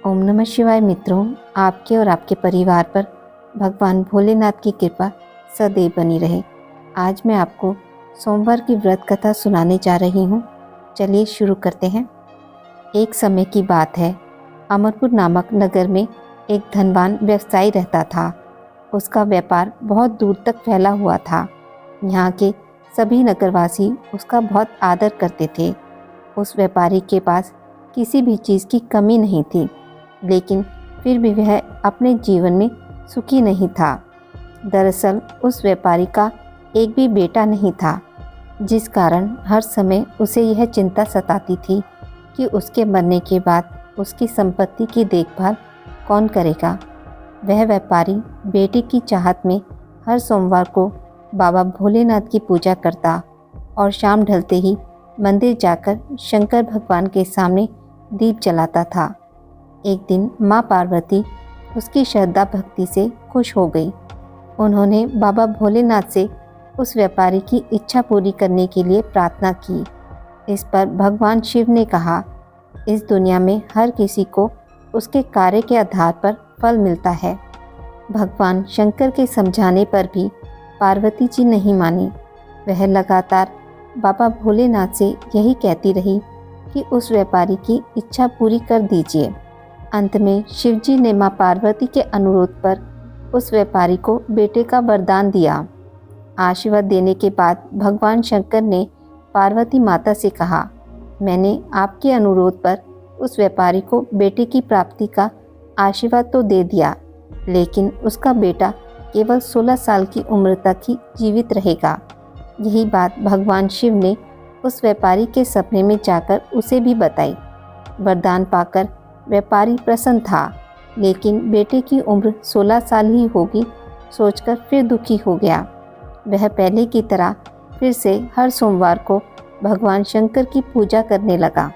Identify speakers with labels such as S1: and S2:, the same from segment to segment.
S1: ओम नमः शिवाय मित्रों, आपके और आपके परिवार पर भगवान भोलेनाथ की कृपा सदैव बनी रहे। आज मैं आपको सोमवार की व्रत कथा सुनाने जा रही हूँ। चलिए शुरू करते हैं। एक समय की बात है, अमरपुर नामक नगर में एक धनवान व्यवसायी रहता था। उसका व्यापार बहुत दूर तक फैला हुआ था। यहाँ के सभी नगरवासी उसका बहुत आदर करते थे। उस व्यापारी के पास किसी भी चीज़ की कमी नहीं थी, लेकिन फिर भी वह अपने जीवन में सुखी नहीं था। दरअसल उस व्यापारी का एक भी बेटा नहीं था, जिस कारण हर समय उसे यह चिंता सताती थी कि उसके मरने के बाद उसकी संपत्ति की देखभाल कौन करेगा। वह व्यापारी बेटे की चाहत में हर सोमवार को बाबा भोलेनाथ की पूजा करता और शाम ढलते ही मंदिर जाकर शंकर भगवान के सामने दीप जलाता था। एक दिन माँ पार्वती उसकी श्रद्धा भक्ति से खुश हो गई। उन्होंने बाबा भोलेनाथ से उस व्यापारी की इच्छा पूरी करने के लिए प्रार्थना की। इस पर भगवान शिव ने कहा, इस दुनिया में हर किसी को उसके कार्य के आधार पर फल मिलता है। भगवान शंकर के समझाने पर भी पार्वती जी नहीं मानी। वह लगातार बाबा भोलेनाथ से यही कहती रही कि उस व्यापारी की इच्छा पूरी कर दीजिए। अंत में शिवजी ने मां पार्वती के अनुरोध पर उस व्यापारी को बेटे का वरदान दिया। आशीर्वाद देने के बाद भगवान शंकर ने पार्वती माता से कहा, मैंने आपके अनुरोध पर उस व्यापारी को बेटे की प्राप्ति का आशीर्वाद तो दे दिया, लेकिन उसका बेटा केवल 16 साल की उम्र तक ही जीवित रहेगा। यही बात भगवान शिव ने उस व्यापारी के सपने में जाकर उसे भी बताई। वरदान पाकर व्यापारी प्रसन्न था, लेकिन बेटे की उम्र 16 साल ही होगी सोचकर फिर दुखी हो गया। वह पहले की तरह फिर से हर सोमवार को भगवान शंकर की पूजा करने लगा।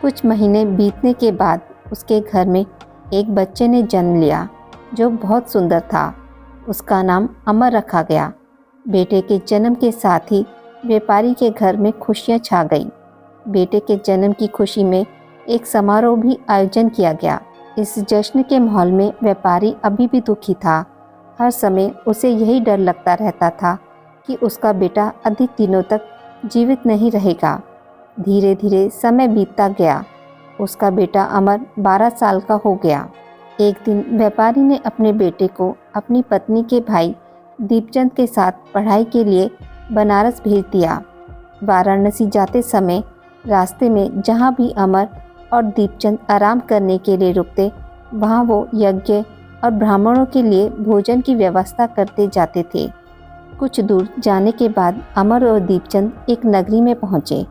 S1: कुछ महीने बीतने के बाद उसके घर में एक बच्चे ने जन्म लिया जो बहुत सुंदर था। उसका नाम अमर रखा गया। बेटे के जन्म के साथ ही व्यापारी के घर में खुशियां छा गई। बेटे के जन्म की खुशी में एक समारोह भी आयोजन किया गया। इस जश्न के माहौल में व्यापारी अभी भी दुखी था। हर समय उसे यही डर लगता रहता था कि उसका बेटा अधिक दिनों तक जीवित नहीं रहेगा। धीरे धीरे समय बीतता गया। उसका बेटा अमर 12 साल का हो गया। एक दिन व्यापारी ने अपने बेटे को अपनी पत्नी के भाई दीपचंद के साथ पढ़ाई के लिए बनारस भेज दिया। वाराणसी जाते समय रास्ते में जहाँ भी अमर और दीपचंद आराम करने के लिए रुकते, वहाँ वो यज्ञ और ब्राह्मणों के लिए भोजन की व्यवस्था करते जाते थे। कुछ दूर जाने के बाद अमर और दीपचंद एक नगरी में पहुँचे।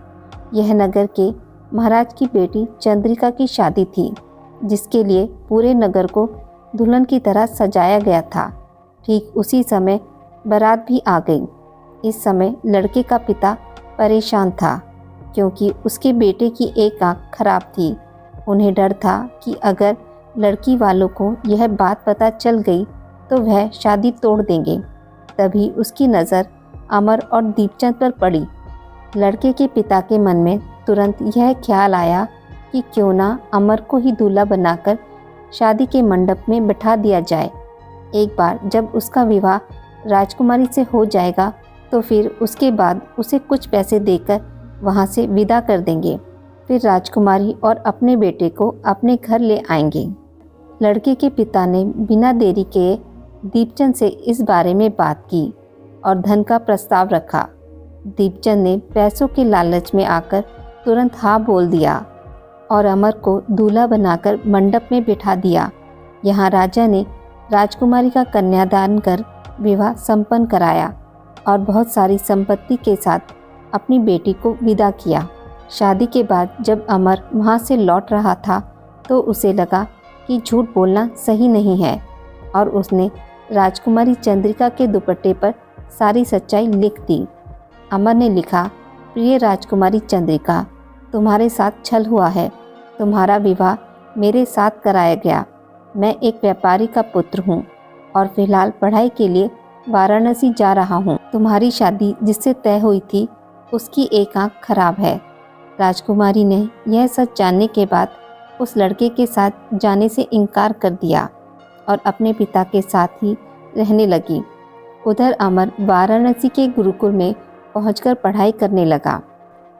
S1: यह नगर के महाराज की बेटी चंद्रिका की शादी थी, जिसके लिए पूरे नगर को दुल्हन की तरह सजाया गया था। ठीक उसी समय बारात भी आ गई। इस समय लड़के का पिता परेशान था, क्योंकि उसके बेटे की एक आंख खराब थी। उन्हें डर था कि अगर लड़की वालों को यह बात पता चल गई तो वह शादी तोड़ देंगे। तभी उसकी नज़र अमर और दीपचंद पर पड़ी। लड़के के पिता के मन में तुरंत यह ख्याल आया कि क्यों ना अमर को ही दूल्हा बनाकर शादी के मंडप में बिठा दिया जाए। एक बार जब उसका विवाह राजकुमारी से हो जाएगा तो फिर उसके बाद उसे कुछ पैसे देकर वहाँ से विदा कर देंगे। फिर राजकुमारी और अपने बेटे को अपने घर ले आएंगे। लड़के के पिता ने बिना देरी के दीपचंद से इस बारे में बात की और धन का प्रस्ताव रखा। दीपचंद ने पैसों के लालच में आकर तुरंत हाँ बोल दिया और अमर को दूल्हा बनाकर मंडप में बिठा दिया। यहाँ राजा ने राजकुमारी का कन्यादान कर विवाह संपन्न कराया और बहुत सारी संपत्ति के साथ अपनी बेटी को विदा किया। शादी के बाद जब अमर वहाँ से लौट रहा था तो उसे लगा कि झूठ बोलना सही नहीं है, और उसने राजकुमारी चंद्रिका के दुपट्टे पर सारी सच्चाई लिख दी। अमर ने लिखा, प्रिय राजकुमारी चंद्रिका, तुम्हारे साथ छल हुआ है। तुम्हारा विवाह मेरे साथ कराया गया। मैं एक व्यापारी का पुत्र हूँ और फिलहाल पढ़ाई के लिए वाराणसी जा रहा हूँ। तुम्हारी शादी जिससे तय हुई थी उसकी एक आंख खराब है। राजकुमारी ने यह सच जानने के बाद उस लड़के के साथ जाने से इनकार कर दिया और अपने पिता के साथ ही रहने लगी। उधर अमर वाराणसी के गुरुकुल में पहुंचकर पढ़ाई करने लगा।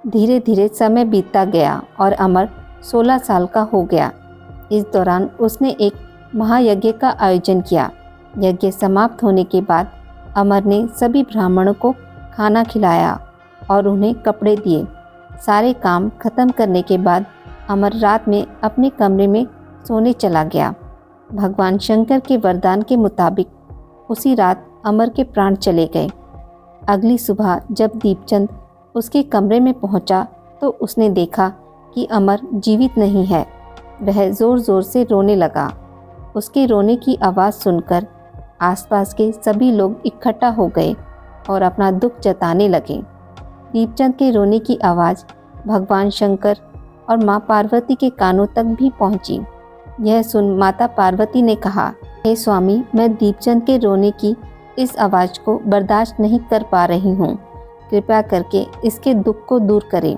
S1: धीरे धीरे समय बीतता गया और अमर 16 साल का हो गया। इस दौरान उसने एक महायज्ञ का आयोजन किया। यज्ञ समाप्त होने के बाद अमर ने सभी ब्राह्मणों को खाना खिलाया और उन्हें कपड़े दिए। सारे काम खत्म करने के बाद अमर रात में अपने कमरे में सोने चला गया। भगवान शंकर के वरदान के मुताबिक उसी रात अमर के प्राण चले गए। अगली सुबह जब दीपचंद उसके कमरे में पहुंचा तो उसने देखा कि अमर जीवित नहीं है। वह ज़ोर ज़ोर से रोने लगा। उसके रोने की आवाज़ सुनकर आसपास के सभी लोग इकट्ठा हो गए और अपना दुख जताने लगे। दीपचंद के रोने की आवाज़ भगवान शंकर और माँ पार्वती के कानों तक भी पहुंची। यह सुन माता पार्वती ने कहा, हे स्वामी, मैं दीपचंद के रोने की इस आवाज़ को बर्दाश्त नहीं कर पा रही हूँ। कृपया करके इसके दुख को दूर करें।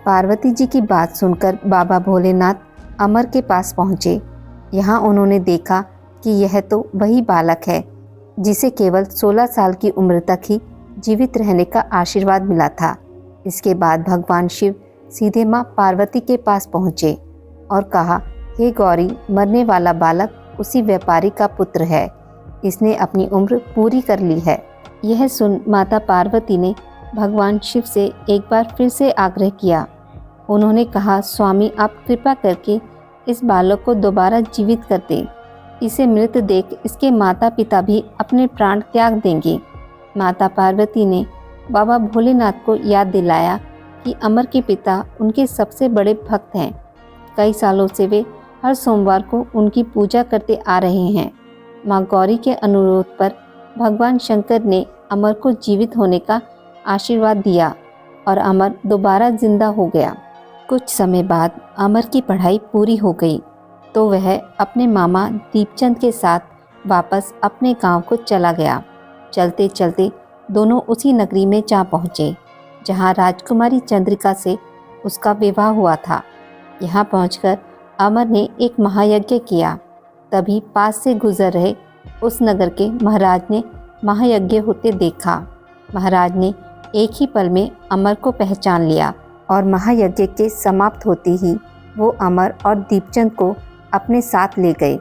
S1: पार्वती जी की बात सुनकर बाबा भोलेनाथ अमर के पास पहुँचे। यहाँ उन्होंने देखा कि यह तो वही बालक है जिसे केवल 16 साल की उम्र तक ही जीवित रहने का आशीर्वाद मिला था। इसके बाद भगवान शिव सीधे माँ पार्वती के पास पहुँचे और कहा, हे गौरी, मरने वाला बालक उसी व्यापारी का पुत्र है। इसने अपनी उम्र पूरी कर ली है। यह सुन माता पार्वती ने भगवान शिव से एक बार फिर से आग्रह किया। उन्होंने कहा, स्वामी, आप कृपा करके इस बालक को दोबारा जीवित कर दें। इसे मृत देख इसके माता पिता भी अपने प्राण त्याग देंगे। माता पार्वती ने बाबा भोलेनाथ को याद दिलाया कि अमर के पिता उनके सबसे बड़े भक्त हैं। कई सालों से वे हर सोमवार को उनकी पूजा करते आ रहे हैं। माँ गौरी के अनुरोध पर भगवान शंकर ने अमर को जीवित होने का आशीर्वाद दिया और अमर दोबारा जिंदा हो गया। कुछ समय बाद अमर की पढ़ाई पूरी हो गई तो वह अपने मामा दीपचंद के साथ वापस अपने गांव को चला गया। चलते चलते दोनों उसी नगरी में जा पहुँचे जहां राजकुमारी चंद्रिका से उसका विवाह हुआ था। यहाँ पहुंचकर अमर ने एक महायज्ञ किया। तभी पास से गुजर रहे उस नगर के महाराज ने महायज्ञ होते देखा। महाराज ने एक ही पल में अमर को पहचान लिया और महायज्ञ के समाप्त होते ही वो अमर और दीपचंद को अपने साथ ले गए।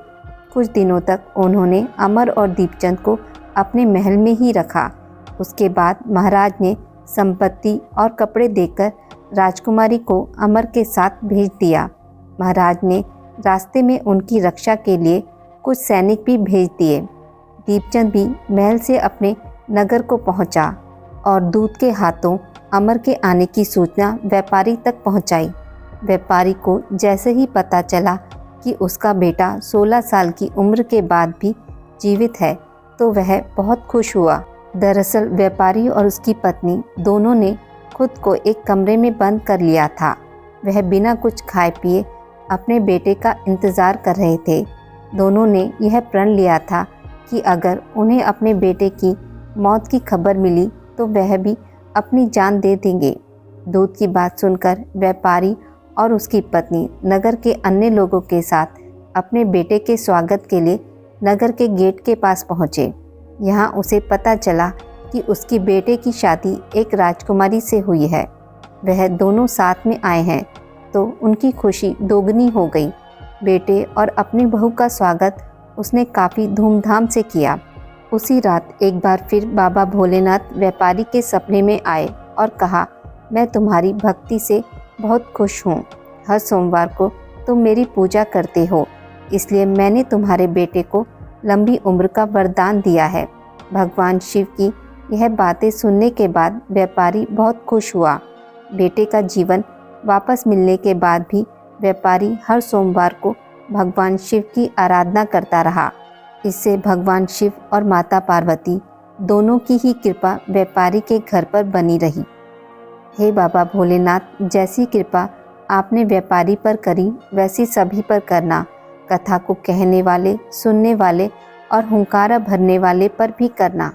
S1: कुछ दिनों तक उन्होंने अमर और दीपचंद को अपने महल में ही रखा। उसके बाद महाराज ने संपत्ति और कपड़े देकर राजकुमारी को अमर के साथ भेज दिया। महाराज ने रास्ते में उनकी रक्षा के लिए कुछ सैनिक भी भेज दिए। दीपचंद भी महल से अपने नगर को पहुंचा और दूत के हाथों अमर के आने की सूचना व्यापारी तक पहुंचाई। व्यापारी को जैसे ही पता चला कि उसका बेटा 16 साल की उम्र के बाद भी जीवित है तो वह बहुत खुश हुआ। दरअसल व्यापारी और उसकी पत्नी दोनों ने खुद को एक कमरे में बंद कर लिया था। वह बिना कुछ खाए पिए अपने बेटे का इंतज़ार कर रहे थे। दोनों ने यह प्रण लिया था कि अगर उन्हें अपने बेटे की मौत की खबर मिली तो वह भी अपनी जान दे देंगे। दूत की बात सुनकर व्यापारी और उसकी पत्नी नगर के अन्य लोगों के साथ अपने बेटे के स्वागत के लिए नगर के गेट के पास पहुँचे। यहाँ उसे पता चला कि उसकी बेटे की शादी एक राजकुमारी से हुई है। वह दोनों साथ में आए हैं तो उनकी खुशी दोगुनी हो गई। बेटे और अपनी बहू का स्वागत उसने काफ़ी धूमधाम से किया। उसी रात एक बार फिर बाबा भोलेनाथ व्यापारी के सपने में आए और कहा, मैं तुम्हारी भक्ति से बहुत खुश हूँ। हर सोमवार को तुम मेरी पूजा करते हो, इसलिए मैंने तुम्हारे बेटे को लंबी उम्र का वरदान दिया है। भगवान शिव की यह बातें सुनने के बाद व्यापारी बहुत खुश हुआ। बेटे का जीवन वापस मिलने के बाद भी व्यापारी हर सोमवार को भगवान शिव की आराधना करता रहा। इससे भगवान शिव और माता पार्वती दोनों की ही कृपा व्यापारी के घर पर बनी रही। हे बाबा भोलेनाथ, जैसी कृपा आपने व्यापारी पर करी वैसी सभी पर करना। कथा को कहने वाले, सुनने वाले और हुंकारा भरने वाले पर भी करना।